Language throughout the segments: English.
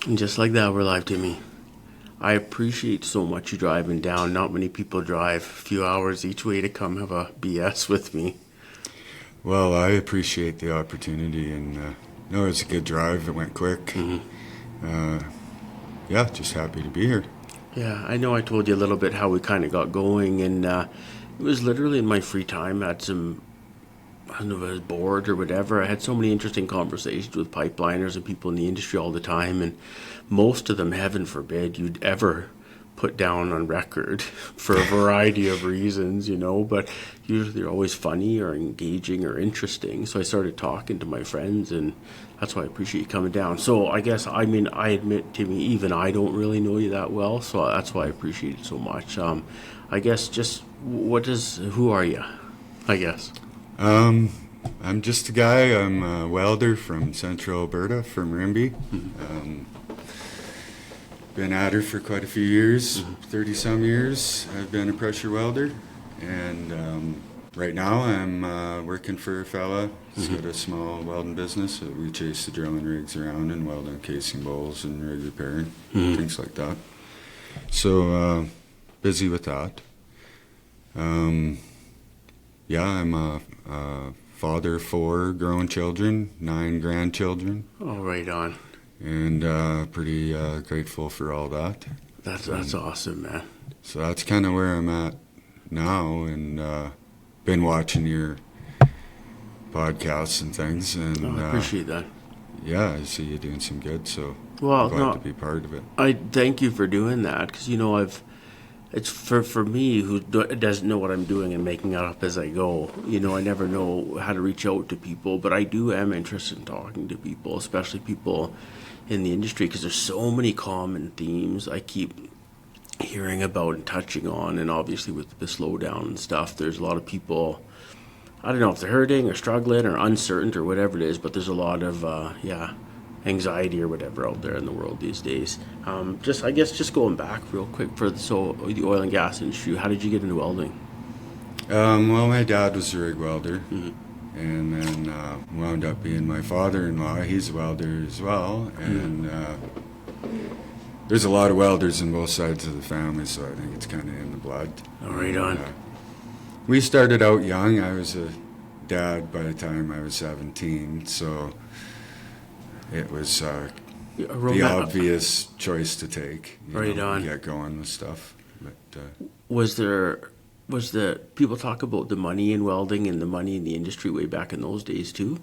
And just like that, we're live, Timmy. I appreciate so much you driving down. Not many people drive a few hours each way to come have a BS with me. Well, I appreciate the opportunity, and no, it was a good drive. It went quick. Mm-hmm. Yeah, just happy to be here. Yeah, I know I told you a little bit how we kind of got going, and it was literally in my free time. I had some, I don't know if I was bored or whatever. I had so many interesting conversations with pipeliners and people in the industry all the time, and most of them, heaven forbid, you'd ever put down on record for a variety of reasons, but usually they're always funny or engaging or interesting. So I started talking to my friends, and that's why I appreciate you coming down. So I guess, I admit, Timmy, even I don't really know you that well, so that's why I appreciate it so much. I guess just, who are you, I guess? I'm just a guy. I'm a welder from Central Alberta, from Rimbey. Mm-hmm. Been at her for quite a few years, Mm-hmm. 30-some years. I've been a pressure welder, and right now I'm working for a fella who's got a small welding business. We chase the drilling rigs around and weld on casing bowls and rig repairing, things like that. So busy with that. Yeah, I'm a father of 4 grown children, 9 grandchildren. Oh, right on. And pretty grateful for all that. That's awesome, man. So that's kind of where I'm at now, and been watching your podcasts and things. And I appreciate that. Yeah, I see you doing some good, so Well, glad to be part of it. I thank you for doing that, because it's for me who doesn't know what I'm doing and making it up as I go. I never know how to reach out to people, but I am interested in talking to people, especially people in the industry, because there's so many common themes I keep hearing about and touching on. And obviously with the slowdown and stuff, there's a lot of people, I don't know if they're hurting or struggling or uncertain or whatever it is, but there's a lot of anxiety or whatever out there in the world these days. Just going back real quick the oil and gas industry, how did you get into welding? Well, my dad was a rig welder, and then wound up being my father-in-law. He's a welder as well, and there's a lot of welders on both sides of the family, so I think it's kind of in the blood. Oh, right on. We started out young. I was a dad by the time I was 17, so it was the obvious choice to take. Get going with stuff. But was the people talk about the money in welding and the money in the industry way back in those days too?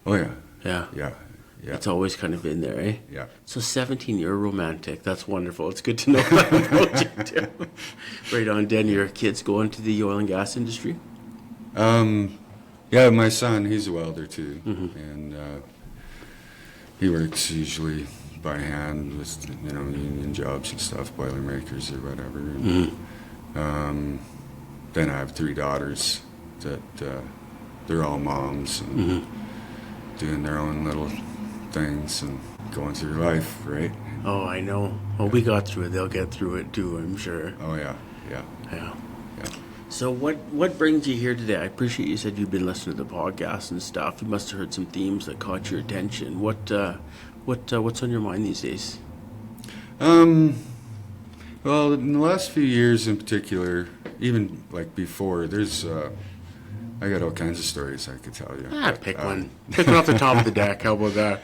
Oh yeah. Yeah. It's always kind of been there, eh? Yeah. So 17, you're romantic. That's wonderful. It's good to know that about you too. Right on, Den. Your kids go into the oil and gas industry? Yeah, my son, he's a welder too, and he works usually by hand with union jobs and stuff, Boilermakers or whatever. And, then I have 3 daughters that they're all moms and doing their own little things and going through life, right? Oh, I know. Well, we got through it. They'll get through it too, I'm sure. Oh yeah. So what brings you here today? I appreciate you said you've been listening to the podcast and stuff. You must have heard some themes that caught your attention. What's on your mind these days? Well, in the last few years in particular, even like before, there's I got all kinds of stories I could tell you. Pick one. Pick one off the top of the deck. How about that?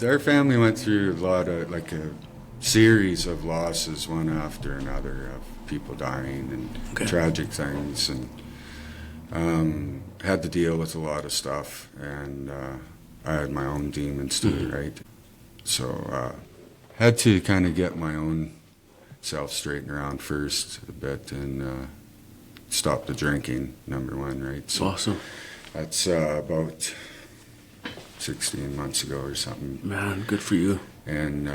Our family went through a lot of, like a series of losses, one after another, of people dying and tragic things, and had to deal with a lot of stuff, and I had my own demons too, right? So had to kind of get my own self straightened around first a bit, and stop the drinking, number one, right? So awesome. That's about 16 months ago or something. Man, good for you. And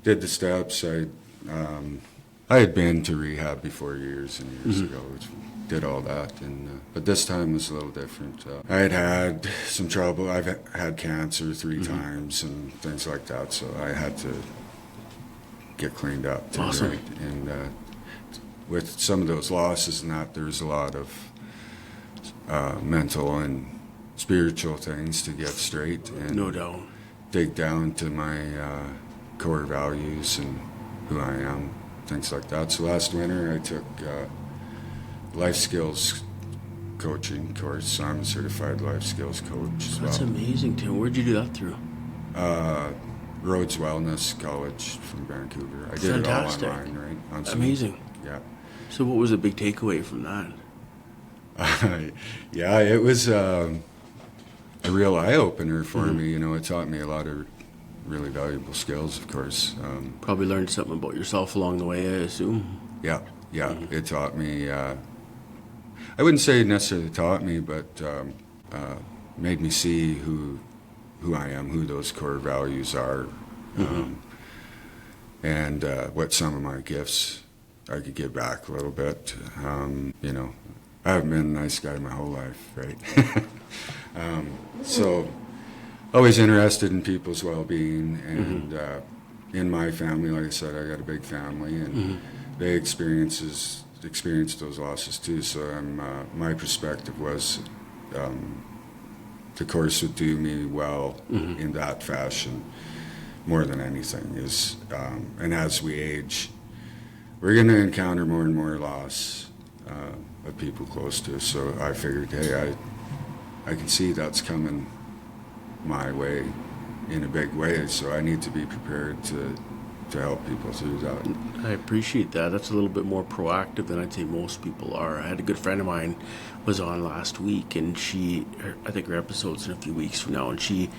did the steps. I had been to rehab before years and years ago. Did all that, and but this time was a little different. I had some trouble. I've had cancer 3 times and things like that, so I had to get cleaned up. Too, awesome. Right? And with some of those losses and that, there's a lot of mental and spiritual things to get straight. And no doubt. dig down to my core values and who I am, things like that. So last winter I took life skills coaching course. So I'm a certified life skills coach as well. That's amazing, Tim. Where'd you do that through? Rhodes Wellness College from Vancouver. I did Fantastic. it all online, right? On Zoom. Amazing. Yeah. So what was the big takeaway from that? Yeah, it was a real eye-opener for me. You know, it taught me a lot of really valuable skills, of course. Probably learned something about yourself along the way, I assume. Yeah. It taught me, I wouldn't say necessarily taught me, but made me see who I am, who those core values are, and what some of my gifts I could give back a little bit. You know, I haven't been a nice guy my whole life, right? So always interested in people's well-being, and in my family, like I said, I got a big family, and they experienced those losses too. So my perspective was the course would do me well in that fashion more than anything is, and as we age, we're going to encounter more and more loss of people close to us. So I figured, hey, I can see that's coming my way in a big way, so I need to be prepared to help people through that. I appreciate that. That's a little bit more proactive than I'd say most people are. I had a good friend of mine was on last week, and I think her episode's in a few weeks from now, and she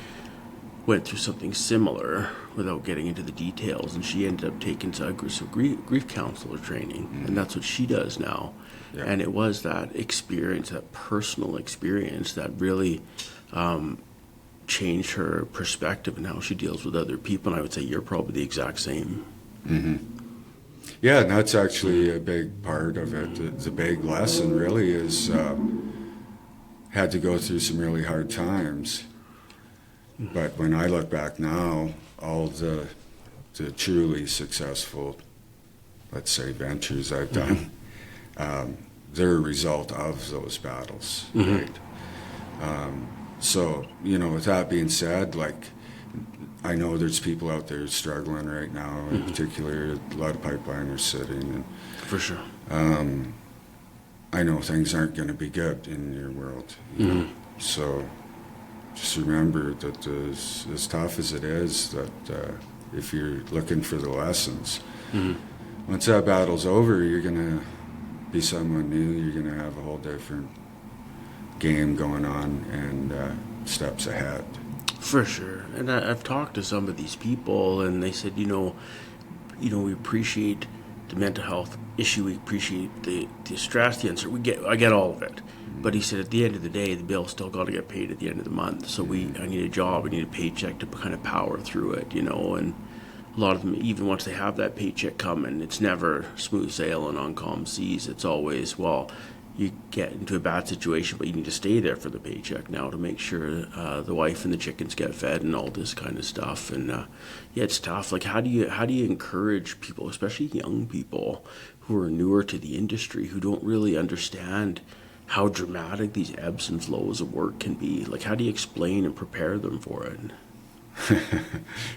went through something similar without getting into the details, and she ended up taking some grief counselor training, and that's what she does now. Yeah. And it was that experience, that personal experience, that really changed her perspective and how she deals with other people. And I would say you're probably the exact same. Yeah, and that's actually a big part of it. The big lesson really is had to go through some really hard times. But when I look back now, all the truly successful, let's say, ventures I've done, they're a result of those battles, right? So, you know, with that being said, like, I know there's people out there struggling right now, in particular, a lot of pipeliners sitting. And, for sure. I know things aren't going to be good in your world. You know? So just remember that as tough as it is, that if you're looking for the lessons, once that battle's over, you're going to be someone new. You're going to have a whole different game going on and steps ahead. For sure. And I've talked to some of these people, and they said, you know, we appreciate the mental health issue, we appreciate the stress, the uncertainty. I get all of it. But he said, at the end of the day, the bill's still got to get paid at the end of the month. So I need a job, I need a paycheck to kind of power through it, you know. And a lot of them, even once they have that paycheck coming, it's never smooth sailing on calm seas. It's always, well, you get into a bad situation, but you need to stay there for the paycheck now to make sure the wife and the chickens get fed and all this kind of stuff. And yeah, it's tough. Like, how do you encourage people, especially young people who are newer to the industry, who don't really understand how dramatic these ebbs and flows of work can be? Like, how do you explain and prepare them for it?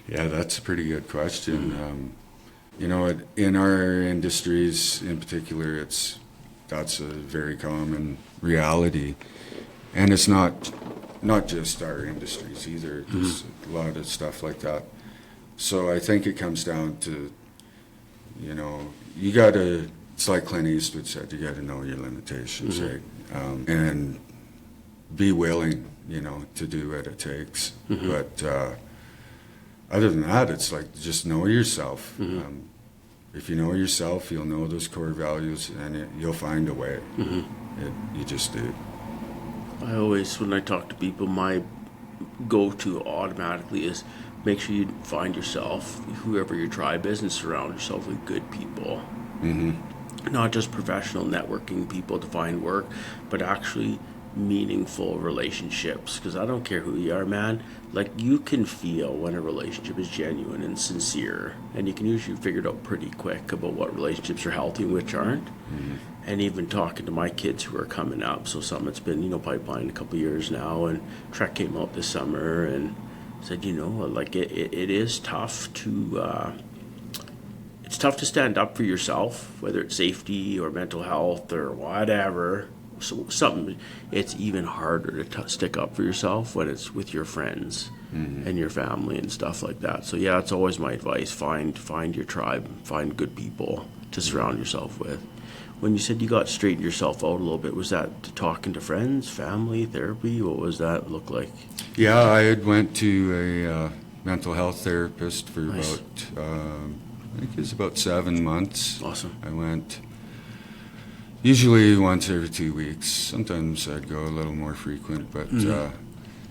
Yeah, that's a pretty good question. You know, in our industries in particular, that's a very common reality, and it's not just our industries either. There's a lot of stuff like that. So I think it comes down to, you know, you gotta. It's like Clint Eastwood said, you gotta know your limitations, right? And be willing, you know, to do what it takes. But other than that, it's like just know yourself. If you know yourself, you'll know those core values, and you'll find a way. You just do. I always, when I talk to people, my go-to automatically is make sure you find yourself, whoever your tribe is, and surround yourself with good people. Not just professional networking people to find work, but actually meaningful relationships. Because I don't care who you are, man. Like, you can feel when a relationship is genuine and sincere, and you can usually figure it out pretty quick about what relationships are healthy and which aren't. And even talking to my kids who are coming up, so some it's been, you know, pipeline a couple of years now, and Trek came out this summer, and said, like it is tough to, it's tough to stand up for yourself, whether it's safety or mental health or whatever. So something, it's even harder to stick up for yourself when it's with your friends and your family and stuff like that. So yeah, it's always my advice: find your tribe, find good people to surround yourself with. When you said you got straightened yourself out a little bit, was that talking to friends, family, therapy? What was that look like? Yeah, I had went to a mental health therapist for Nice. about, I think it was about 7 months. Awesome. I went usually once every 2 weeks. Sometimes I'd go a little more frequent, but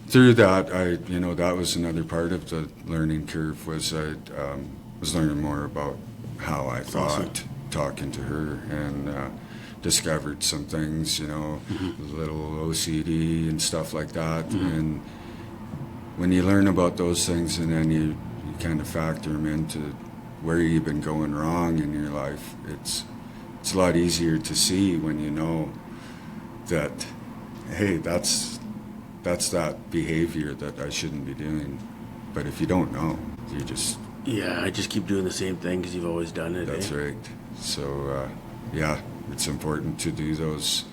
through that, that was another part of the learning curve. Was I was learning more about how I thought. Awesome. Talking to her, and discovered some things, a little OCD and stuff like that. And when you learn about those things, and then you kind of factor them into where you've been going wrong in your life, it's a lot easier to see when you know that, hey, that's that behavior that I shouldn't be doing. But if you don't know, you just... Yeah, I just keep doing the same thing because you've always done it. That's right. So, yeah, it's important to do those.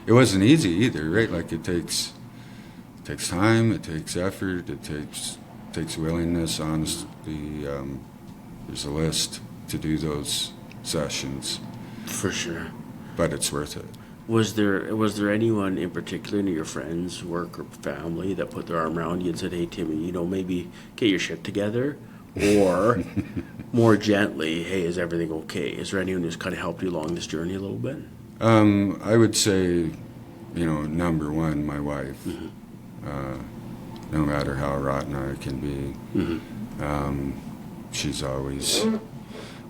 It wasn't easy either, right? Like it takes time, it takes effort, it takes willingness. Honestly, there's a list to do those sessions. For sure. But it's worth it. Was there anyone in particular in your friends, work, or family that put their arm around you and said, "Hey, Timmy, maybe get your shit together," or more gently, "Hey, is everything okay?" Is there anyone who's kind of helped you along this journey a little bit? I would say, number one, my wife. No matter how rotten I can be, she's always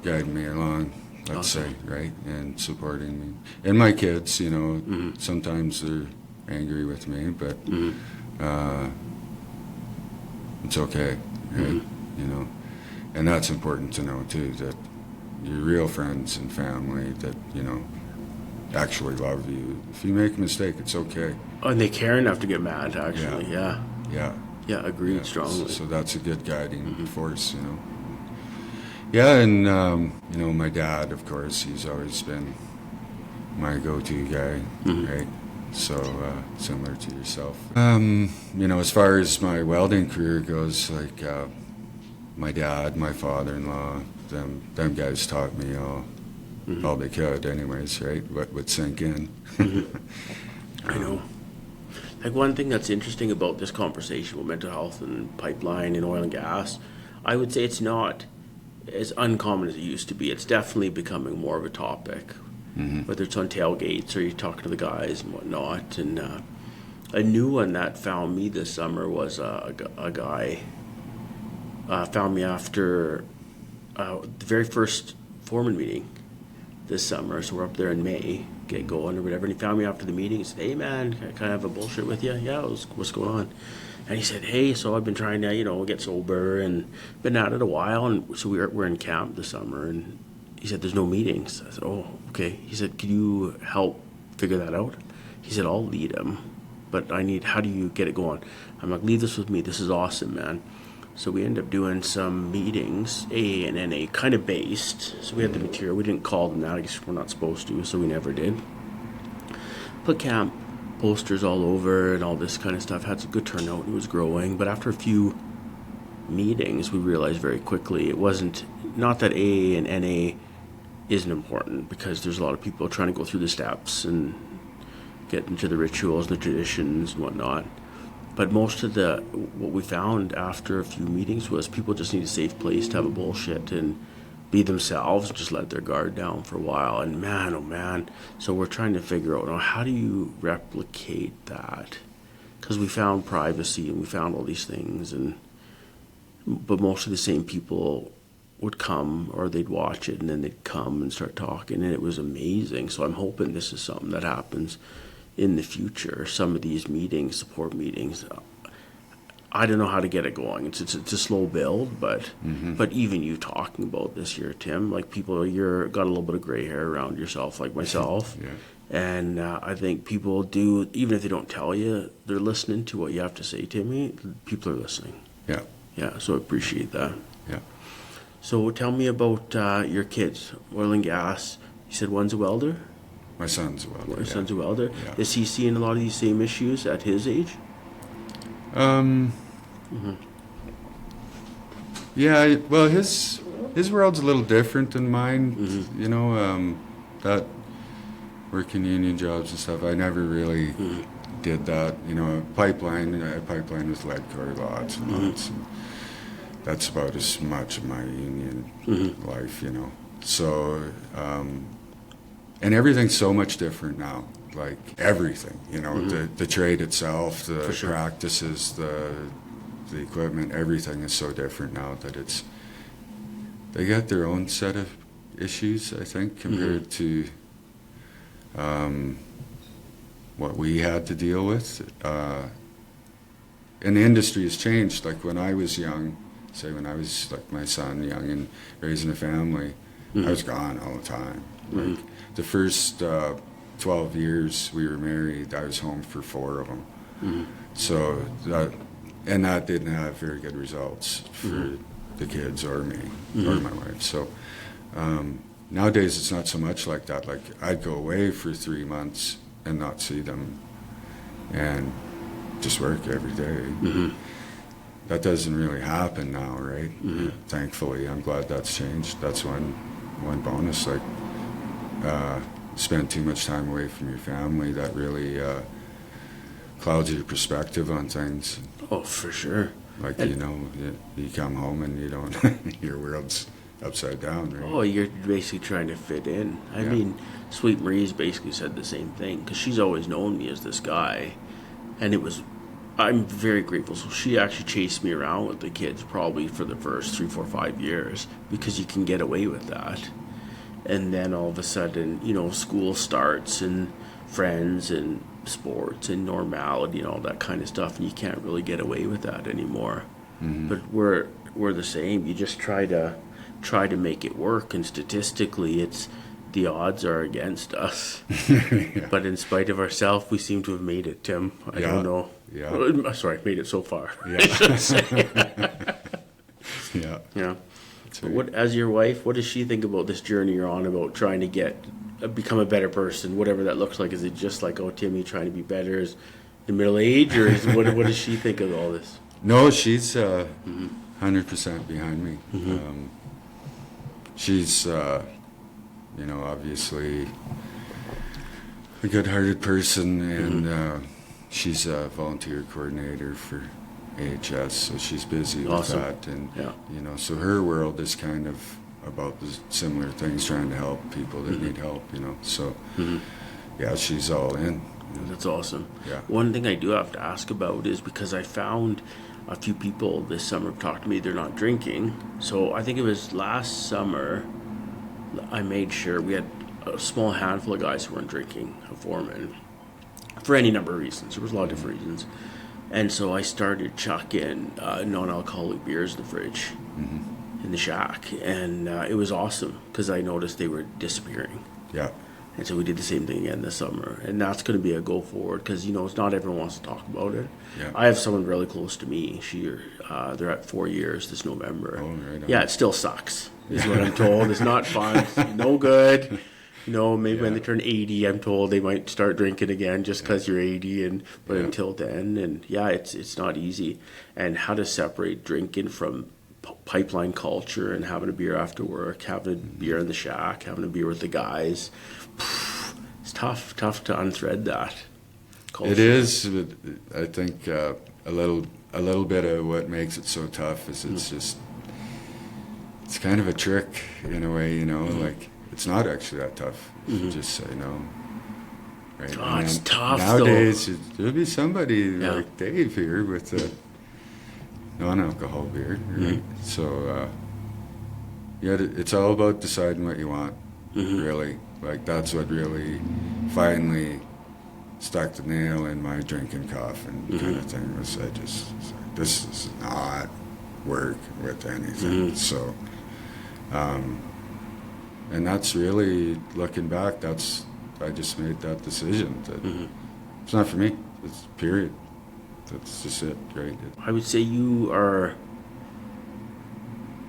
guiding me along, let's say, right, and supporting me. And my kids, sometimes they're angry with me, but it's okay, right? And that's important to know too, that your real friends and family that actually love you. If you make a mistake, it's okay. Oh, and they care enough to get mad, actually. Yeah. Agreed. Yeah. Strongly. So that's a good guiding force. Yeah, and my dad, of course, he's always been my go-to guy, right? So similar to yourself. As far as my welding career goes, like my dad, my father-in-law, them guys taught me all they could, anyways, right? What would sink in. I know. Like one thing that's interesting about this conversation with mental health and pipeline and oil and gas, I would say it's not as uncommon as it used to be. It's definitely becoming more of a topic, whether it's on tailgates or you're talking to the guys and whatnot. And a new one that found me this summer was a guy found me after the very first foreman meeting this summer. So we're up there in May, get going or whatever. And he found me after the meeting. He said, "Hey man, can I have a bullshit with you?" "Yeah, what's going on?" And he said, "Hey, so I've been trying to, get sober and been at it a while. And so we're in camp this summer." And he said, "There's no meetings." I said, "Oh, okay." He said, "Can you help figure that out?" He said, "I'll lead him, but how do you get it going?" I'm like, "Leave this with me. This is awesome, man." So we ended up doing some meetings, AA and NA, kind of based. So we had the material. We didn't call them that. I guess we're not supposed to, so we never did. Put camp posters all over and all this kind of stuff. Had some good turnout. It was growing. But after a few meetings, we realized very quickly it wasn't, not that AA and NA isn't important, because there's a lot of people trying to go through the steps and get into the rituals and the traditions and whatnot. But most of what we found after a few meetings was people just need a safe place to have a bullshit and be themselves, just let their guard down for a while. And man, oh man. So we're trying to figure out, how do you replicate that? Because we found privacy and we found all these things, but most of the same people would come, or they'd watch it and then they'd come and start talking, and it was amazing. So I'm hoping this is something that happens in the future. Some of these meetings, support meetings, I don't know how to get it going. It's a slow build, but even you talking about this here, Tim, like you're got a little bit of gray hair around yourself, like myself. Yeah. And I think people do, even if they don't tell you, they're listening to what you have to say, Timmy. People are listening. Yeah. Yeah, so I appreciate that. Yeah. So tell me about your kids, oil and gas. You said one's a welder? My son's a welder. Your son's a welder. Yeah. Is he seeing a lot of these same issues at his age? Yeah, well, his world's a little different than mine. You know, that working union jobs and stuff, I never really did that. You know, pipeline with lead core lots and lots. And that's about as much of my union life, you know. So, and everything's so much different now. Like everything, you know, the trade itself, the practices, the equipment, everything is so different now that they got their own set of issues, I think, compared to what we had to deal with. And the industry has changed. Like when I was young, say when I was like my son, young and raising a family, I was gone all the time. Like the first 12 years we were married, I was home for 4 of them. So that didn't have very good results for the kids or me or my wife. So nowadays it's not so much like that. Like I'd go away for 3 months and not see them and just work every day. That doesn't really happen now, right? Thankfully, I'm glad that's changed. That's one bonus. Like spend too much time away from your family, that really clouds your perspective on things. Oh, for sure. Like, you know, you come home and you don't, your world's upside down, right? Oh, you're basically trying to fit in. I mean, Sweet Marie's basically said the same thing, because she's always known me as this guy, and I'm very grateful. So she actually chased me around with the kids probably for the first 3, 4, 5 years, because you can get away with that. And then all of a sudden, you know, school starts and friends and sports and normality and all that kind of stuff, and you can't really get away with that anymore. But we're the same. You just try to make it work, and statistically, the odds are against us. But in spite of ourselves, we seem to have made it, Tim. I don't know. Yeah. Sorry, made it so far. Yeah. I should say. Yeah. Yeah. What, as your wife, what does she think about this journey you're on about trying to become a better person, whatever that looks like? Is it just like, oh, Timmy trying to be better is the middle age, or what does she think of all this? No, she's 100% behind me. She's, you know, obviously a good-hearted person, and she's a volunteer coordinator for AHS, so she's busy with that, and you know, so her world is kind of about the similar things, trying to help people that need help, you know. So yeah, she's all in. That's awesome. Yeah. One thing I do have to ask about is, because I found a few people this summer talked to me, they're not drinking. So I think it was last summer, I made sure we had a small handful of guys who weren't drinking, a foreman, for any number of reasons. There was a lot of different reasons. And so I started chucking non-alcoholic beers in the fridge, in the shack. And it was awesome, because I noticed they were disappearing. Yeah. And so we did the same thing again this summer. And that's going to be a go forward, because, you know, it's not everyone wants to talk about it. Yeah. I have someone really close to me. They're at 4 years this November. Oh, right on. Yeah, it still sucks, is what I'm told. It's not fun. It's no good. You know, maybe when they turn 80, I'm told they might start drinking again just because you're 80. But until then, and it's not easy. And how to separate drinking from pipeline culture and having a beer after work, having a beer in the shack, having a beer with the guys. It's tough to unthread that culture. It is. I think a little bit of what makes it so tough is it's kind of a trick in a way, you know, like. It's not actually that tough. You just say no. Right? Oh, it's tough, nowadays, there'll be somebody like Dave here with a non-alcohol beer. Right? So, it's all about deciding what you want, really. Like, that's what really finally stuck the nail in my drinking coffin kind of thing, was this does not work with anything. So, and that's really, looking back, I just made that decision that it's not for me. It's period. That's just it, right? I would say you are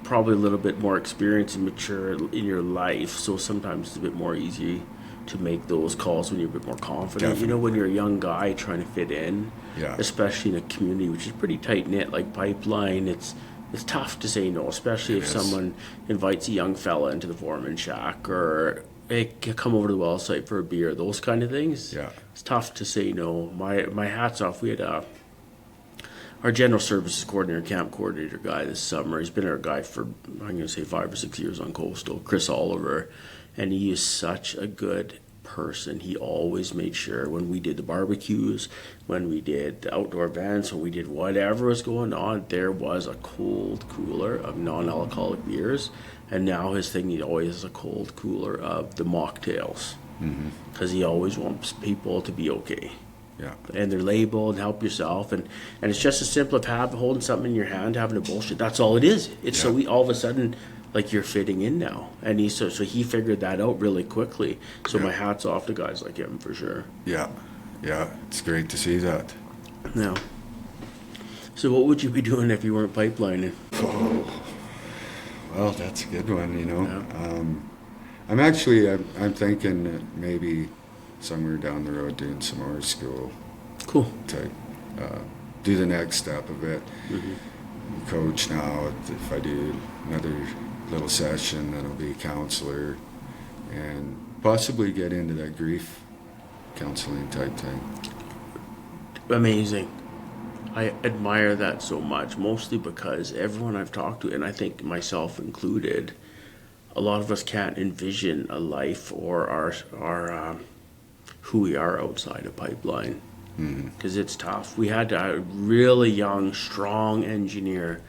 probably a little bit more experience and mature in your life, so sometimes it's a bit more easy to make those calls when you're a bit more confident. Definitely. You know, when you're a young guy trying to fit in, Yeah. especially in a community which is pretty tight knit, like Pipeline, it's tough to say no, especially if someone invites a young fella into the foreman shack, or hey, come over to the well site for a beer, those kind of things. Yeah. It's tough to say no. My hat's off. We had our general services coordinator, camp coordinator guy this summer. He's been our guy for, I'm going to say, 5 or 6 years on Coastal, Chris Oliver. And he is such a good person. He always made sure when we did the barbecues, when we did the outdoor events, when we did whatever was going on, there was a cold cooler of non-alcoholic beers. And now his thing, he always has a cold cooler of the mocktails. Because he always wants people to be okay. Yeah. And they're labeled, help yourself, and it's just as simple as holding something in your hand, having a bullshit. That's all it is. It's so all of a sudden, like, you're fitting in now, and so he figured that out really quickly. So my hat's off to guys like him for sure. Yeah, it's great to see that. Yeah. So what would you be doing if you weren't pipelining? Oh, well, that's a good one. You know, Yeah. I'm thinking that maybe somewhere down the road doing some more school Cool. to do the next step of it. Coach now. If I do another little session, then I'll be a counselor, and possibly get into that grief counseling type thing. Amazing. I admire that so much, mostly because everyone I've talked to, and I think myself included, a lot of us can't envision a life or our who we are outside of Pipeline, because it's tough. We had a really young, strong engineer,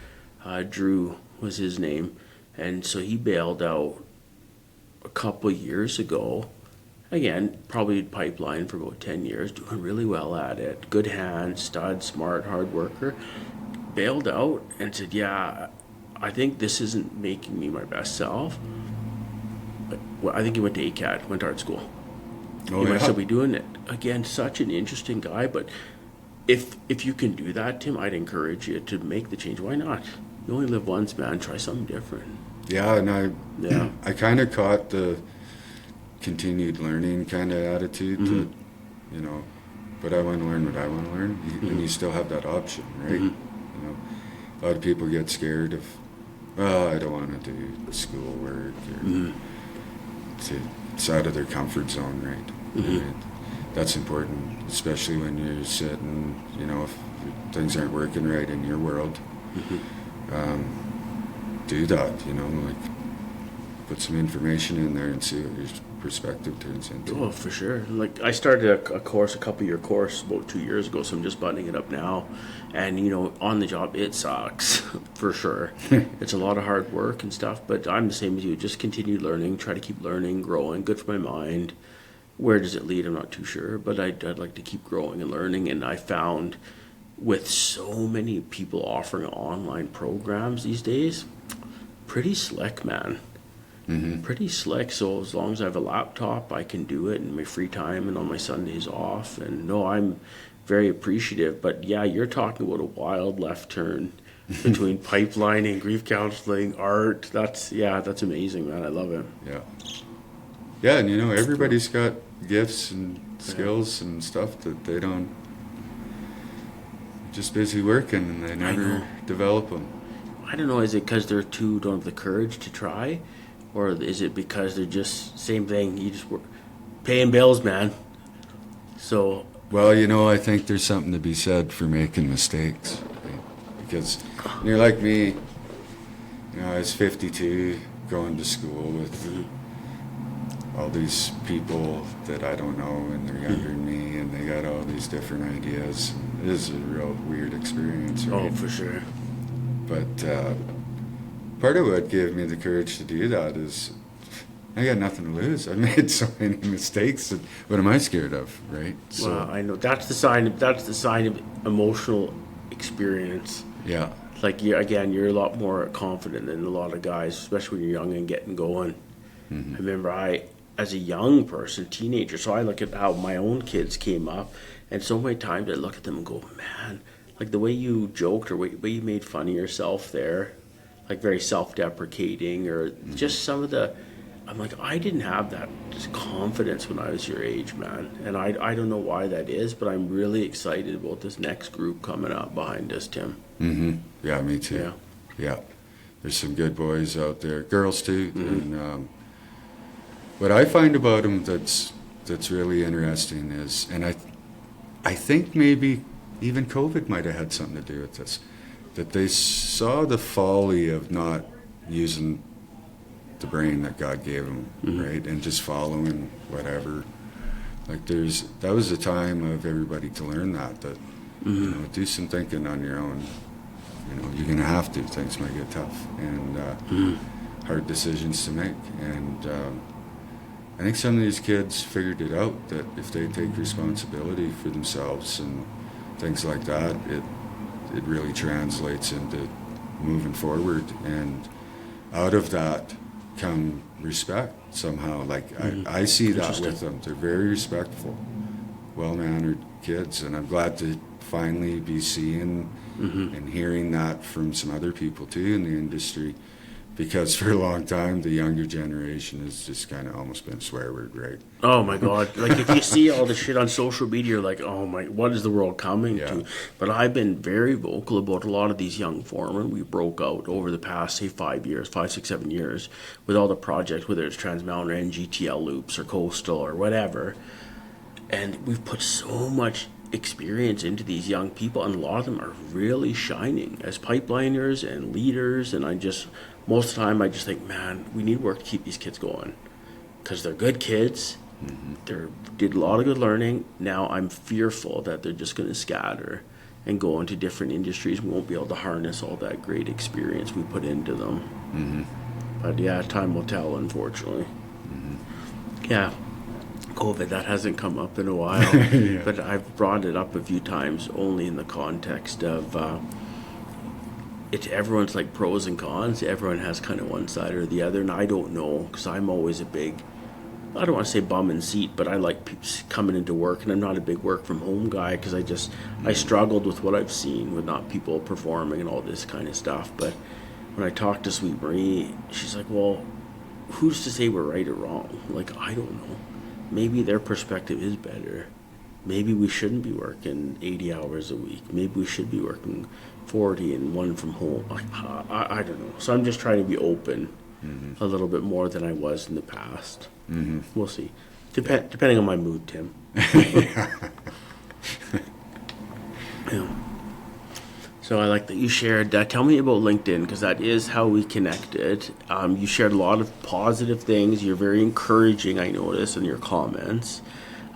Drew was his name, and so he bailed out a couple years ago. Again, probably Pipeline for about 10 years, doing really well at it. Good hand, stud, smart, hard worker. Bailed out and said, yeah, I think this isn't making me my best self. Well, I think he went to ACAD, went to art school. Oh, He might yeah. still be doing it. Again, such an interesting guy, but if you can do that, Tim, I'd encourage you to make the change. Why not? You only live once, man. Try something different. Yeah, and Yeah. I kind of caught the continued learning kind of attitude that, you know, but I want to learn what I want to learn, and you still have that option, right? You know, a lot of people get scared of, well, I don't want to do schoolwork, or it's out of their comfort zone, right? And that's important, especially when you're sitting, you know, if things aren't working right in your world. Do that, you know, like put some information in there and see what your perspective turns into. Oh, for sure. Like, I started a course, a couple-year course about 2 years ago, so I'm just buttoning it up now. And, you know, on the job, it sucks, for sure. It's a lot of hard work and stuff, but I'm the same as you. Just continue learning, try to keep learning, growing. Good for my mind. Where does it lead? I'm not too sure, but I'd like to keep growing and learning. And I found with so many people offering online programs these days, pretty slick, man. Pretty slick. So as long as I have a laptop, I can do it in my free time and on my Sundays off. And no, I'm very appreciative. But yeah, you're talking about a wild left turn between pipelining, grief counseling, art. That's amazing, man. I love it. Yeah, and you know, everybody's got gifts and skills and stuff that they don't, just busy working, and they never develop them. I don't know, is it because don't have the courage to try? Or is it because they're just, same thing, you just work, paying bills, man. So, Well, you know, I think there's something to be said for making mistakes, right? Because when you're like me, you know, I was 52, going to school with all these people that I don't know, and they're younger than me, and they got all these different ideas. It is a real weird experience, right? oh, for sure. But part of what gave me the courage to do that is I got nothing to lose. I made so many mistakes. That, what am I scared of, right? So, Well, I know that's the sign of emotional experience. yeah, Like, you're a lot more confident than a lot of guys, especially when you're young and getting going. I remember as a young person, teenager, so I look at how my own kids came up, and so many times I look at them and go, man, like the way you joked or the way you made fun of yourself there, like very self-deprecating, or just some of the, I'm like, I didn't have that just confidence when I was your age, man. And I don't know why that is, but I'm really excited about this next group coming up behind us, Tim. Mm-hmm. Yeah, me too. Yeah. Yeah. There's some good boys out there, girls too. And what I find about them that's really interesting is, and I think maybe even COVID might have had something to do with this, that they saw the folly of not using the brain that God gave them, right, and just following whatever. Like that was a time of everybody to learn that you know, do some thinking on your own. You know, you're gonna have to. Things might get tough and hard decisions to make. And I think some of these kids figured it out, that if they take responsibility for themselves and things like that, it really translates into moving forward. And out of that come respect somehow. Like I see that with them. They're very respectful, well-mannered kids, and I'm glad to finally be seeing and hearing that from some other people too in the industry, because for a long time the younger generation has just kind of almost been a swear word, right? Oh my God. Like if you see all the shit on social media, you're like, oh my, what is the world coming to? But I've been very vocal about a lot of these young foremen we broke out over the past, say, 5 years, 5, 6, 7 years, with all the projects, whether it's Trans Mountain or NGTL loops or coastal or whatever. And we've put so much experience into these young people, and a lot of them are really shining as pipeliners and leaders. And most of the time I just think, man, we need work to keep these kids going, because they're good kids. They did a lot of good learning. Now I'm fearful that they're just going to scatter and go into different industries. We won't be able to harness all that great experience we put into them. But yeah, time will tell, unfortunately. Yeah, COVID, that hasn't come up in a while. But I've brought it up a few times, only in the context of everyone's like pros and cons. Everyone has kind of one side or the other, and I don't know, because I'm always a big, I don't want to say bum and seat, but I like coming into work, and I'm not a big work from home guy, because I struggled with what I've seen with not people performing and all this kind of stuff. But when I talked to Sweet Marie, she's like, well, who's to say we're right or wrong? Like, I don't know. Maybe their perspective is better. Maybe we shouldn't be working 80 hours a week. Maybe we should be working 40 and one from home. I don't know. So I'm just trying to be open a little bit more than I was in the past. We'll see. Depending on my mood, Tim. Yeah. So I like that you shared. Tell me about LinkedIn, because that is how we connected. You shared a lot of positive things. You're very encouraging, I notice, in your comments.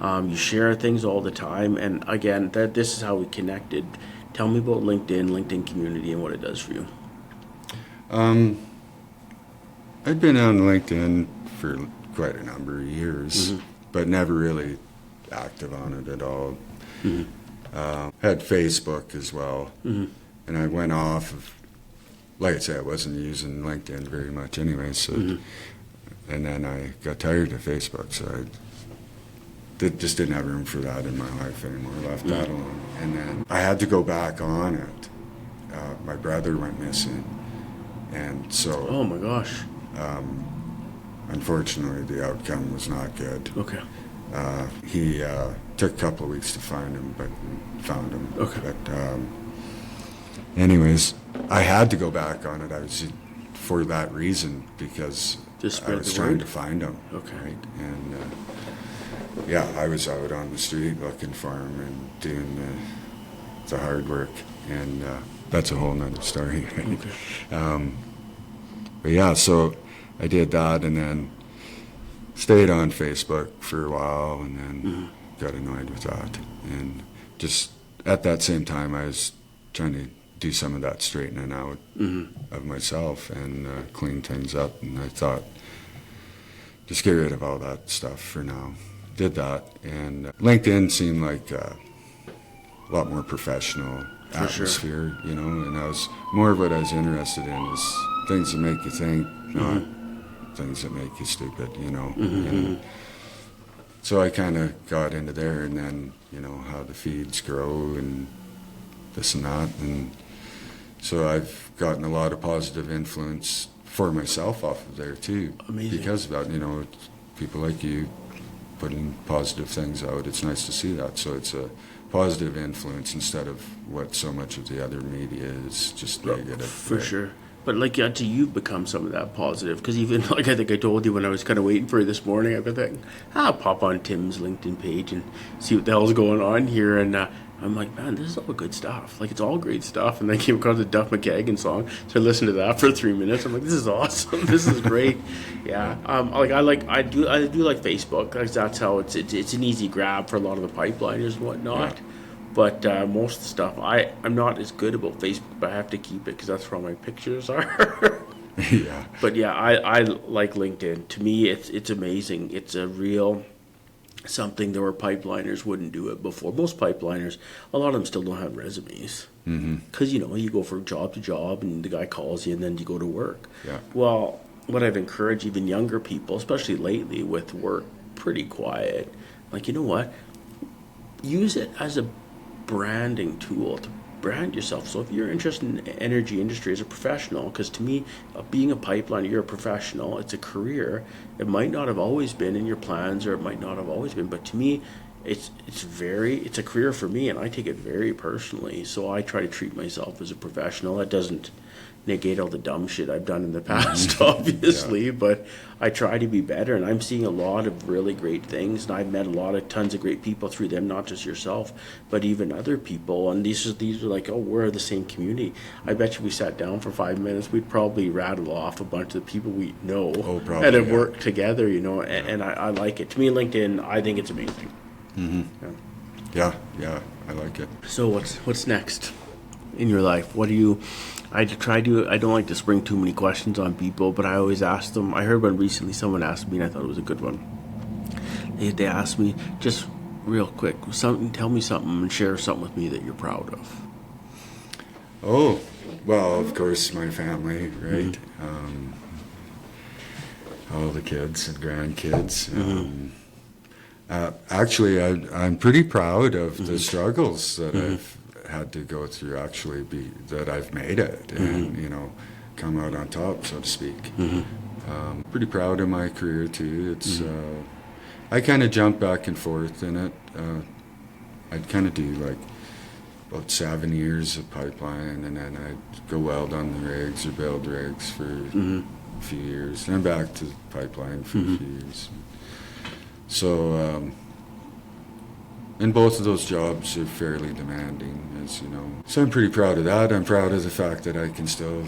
You share things all the time. And again, this is how we connected. Tell me about LinkedIn community, and what it does for you. I'd been on LinkedIn for quite a number of years, but never really active on it at all. Had Facebook as well. And I went off of, like I said, I wasn't using LinkedIn very much anyway, so, and then I got tired of Facebook, so I just didn't have room for that in my life anymore, left that alone. And then I had to go back on it. My brother went missing, and so... Oh my gosh. Unfortunately, the outcome was not good. Okay. He took a couple of weeks to find him, but found him. Okay. But anyways, I had to go back on it. I was for that reason, because I was trying to find him. Okay. Right? And yeah, I was out on the street looking for him and doing the hard work, and that's a whole nother story. Right? Okay. But yeah, so I did that, and then stayed on Facebook for a while, and then got annoyed with that. And just at that same time, I was trying to do some of that straightening out of myself and clean things up. And I thought, just get rid of all that stuff for now. Did that, and LinkedIn seemed like a lot more professional atmosphere, you know, and that was more of what I was interested in, is things that make you think, not things that make you stupid, you know. And so I kind of got into there, and then, you know, how the feeds grow and this and that, and So I've gotten a lot of positive influence for myself off of there too. Amazing. Because of that, it's people like you putting positive things out. It's nice to see that. So it's a positive influence instead of what so much of the other media is just negative. For sure. But like, yeah, to you've become some of that positive, because even like I think I told you when I was kind of waiting for you this morning, I've been thinking, I'll pop on Tim's LinkedIn page and see what the hell's going on here, and I'm like, man, this is all good stuff. Like, it's all great stuff. And I came across the Duff McKagan song, so I listened to that for 3 minutes. I'm like, this is awesome. This is great. Yeah. I do like Facebook, because that's how it's an easy grab for a lot of the pipeliners and whatnot. Yeah. But most of the stuff, I'm not as good about Facebook, but I have to keep it because that's where all my pictures are. Yeah. But yeah, I like LinkedIn. To me, it's amazing. It's a real something that where pipeliners wouldn't do it before. Most pipeliners, a lot of them still don't have resumes. Because, you go from job to job and the guy calls you and then you go to work. Yeah. Well, what I've encouraged even younger people, especially lately with work pretty quiet, like, you know what? Use it as a branding tool to brand yourself. So if you're interested in the energy industry as a professional, because to me, being a pipeliner, you're a professional, it's a career. It might not have always been in your plans, or it might not have always been, but to me, it's a career for me, and I take it very personally. So I try to treat myself as a professional. That doesn't negate all the dumb shit I've done in the past, obviously, but I try to be better, and I'm seeing a lot of really great things, and I've met tons of great people through them, not just yourself, but even other people, and these are like, oh, we're the same community. I bet you we sat down for 5 minutes, we'd probably rattle off a bunch of the people we know and have worked together, and I like it. To me, LinkedIn, I think it's amazing. Yeah, I like it. So what's next in your life? What do you... I don't like to spring too many questions on people, but I always ask them. I heard one recently, someone asked me, and I thought it was a good one. They asked me, just real quick, tell me something and share something with me that you're proud of. Oh, well, of course, my family, right? All the kids and grandkids. Actually, I'm pretty proud of the struggles that I've had to go through, that I've made it and come out on top, so to speak. Pretty proud of my career too. It's I kind of jump back and forth in it. I'd kind of do like about 7 years of pipeline, and then I'd go weld on the rigs or build rigs for a few years, and then back to the pipeline for a few years. So and both of those jobs are fairly demanding, as you know. So I'm pretty proud of that. I'm proud of the fact that I can still,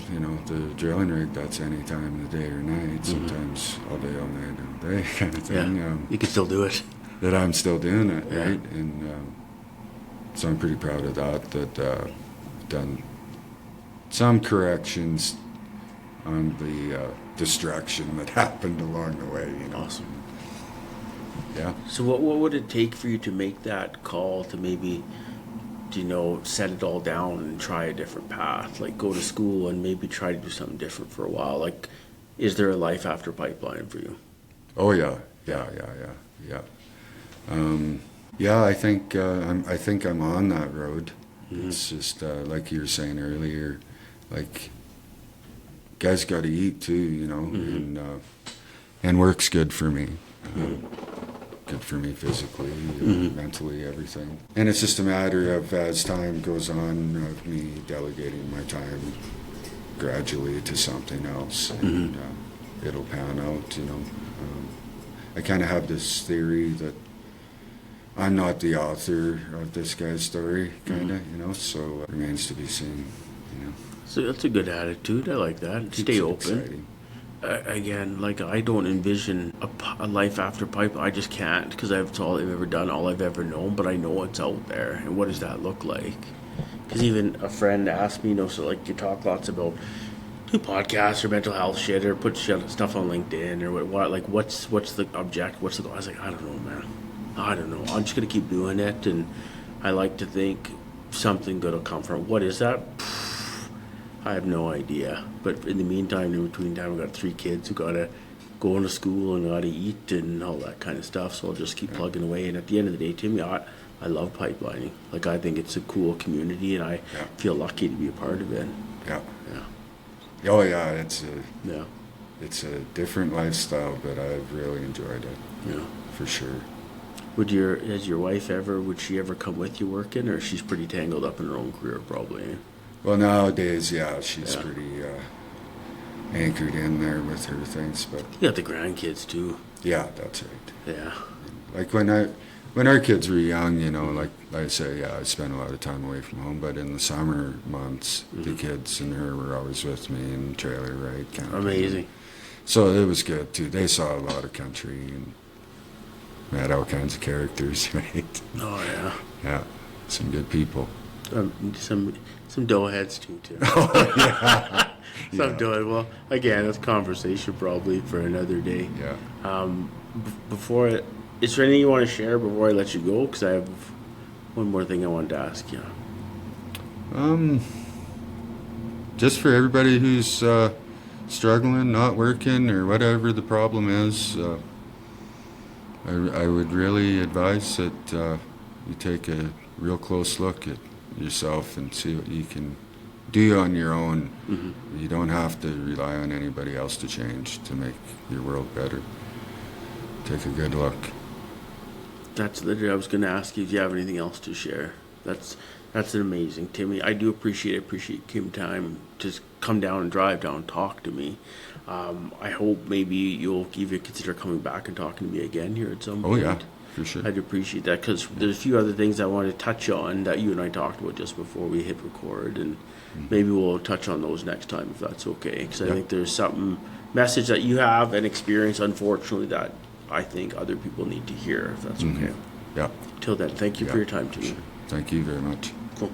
the drilling rig, that's any time of the day or night, sometimes all day, all night, all day kind of thing. Yeah, you can still do it. That I'm still doing it, right? And so I'm pretty proud of that I've done some corrections on the destruction that happened along the way, Awesome. Yeah. So what would it take for you to make that call to maybe, set it all down and try a different path? Like go to school and maybe try to do something different for a while? Like, is there a life after pipeline for you? Oh yeah. I think I'm on that road. It's just like you were saying earlier, like guys got to eat too, and work's good for me. Good for me physically, mentally, everything. And it's just a matter of, as time goes on, of me delegating my time gradually to something else, and it'll pan out, I kind of have this theory that I'm not the author of this guy's story, kind of, so it remains to be seen, So that's a good attitude. I like that. Stay open. Exciting. Again, like I don't envision a life after pipe. I just can't, because it's all I've ever done, all I've ever known. But I know it's out there, and what does that look like? Because even a friend asked me, so like you talk lots about do podcasts or mental health shit or put stuff on LinkedIn or what? Like what's the object? What's the goal? I was like, I don't know, man. I don't know. I'm just gonna keep doing it, and I like to think something good will come from it. What is that? I have no idea. But in the meantime, in between time, I've got 3 kids who got to go into school and got to eat and all that kind of stuff. So I'll just keep plugging away. And at the end of the day, Timmy, I love pipelining. Like, I think it's a cool community, and I feel lucky to be a part of it. Yeah. Yeah. Oh yeah, Yeah. it's a different lifestyle, but I've really enjoyed it. Yeah. For sure. Would she ever come with you working, or she's pretty tangled up in her own career probably? Eh? Well, nowadays, yeah, she's Yeah. pretty anchored in there with her things, but You got the grandkids too. yeah, that's right. Yeah. Like when our kids were young, you know, like I say, yeah, I spent a lot of time away from home, but in the summer months, the kids and her were always with me in the trailer, right? Camping. Amazing. So it was good too. They saw a lot of country and met all kinds of characters, right? Oh yeah. Yeah, some good people. Some doughheads too. Oh yeah. Some Yeah. doughhead. Well, again, that's conversation probably for another day. Yeah. Is there anything you want to share before I let you go? Because I have one more thing I wanted to ask you. Just for everybody who's struggling, not working, or whatever the problem is, I would really advise that you take a real close look at yourself and see what you can do on your own. Mm-hmm. You don't have to rely on anybody else to change to make your world better. Take a good look. That's literally, I was going to ask you if you have anything else to share. That's an amazing, Timmy. I do appreciate Kim time to come down and drive down and talk to me. I hope maybe you'll even consider coming back and talking to me again here at some point. Oh yeah, for sure. I'd appreciate that, because there's a few other things I want to touch on that you and I talked about just before we hit record, and maybe we'll touch on those next time if that's okay. Because I think there's something, message that you have and experience, unfortunately, that I think other people need to hear, if that's okay. Yeah. Till then, thank you for your time, Timmy. Thank you very much. Cool.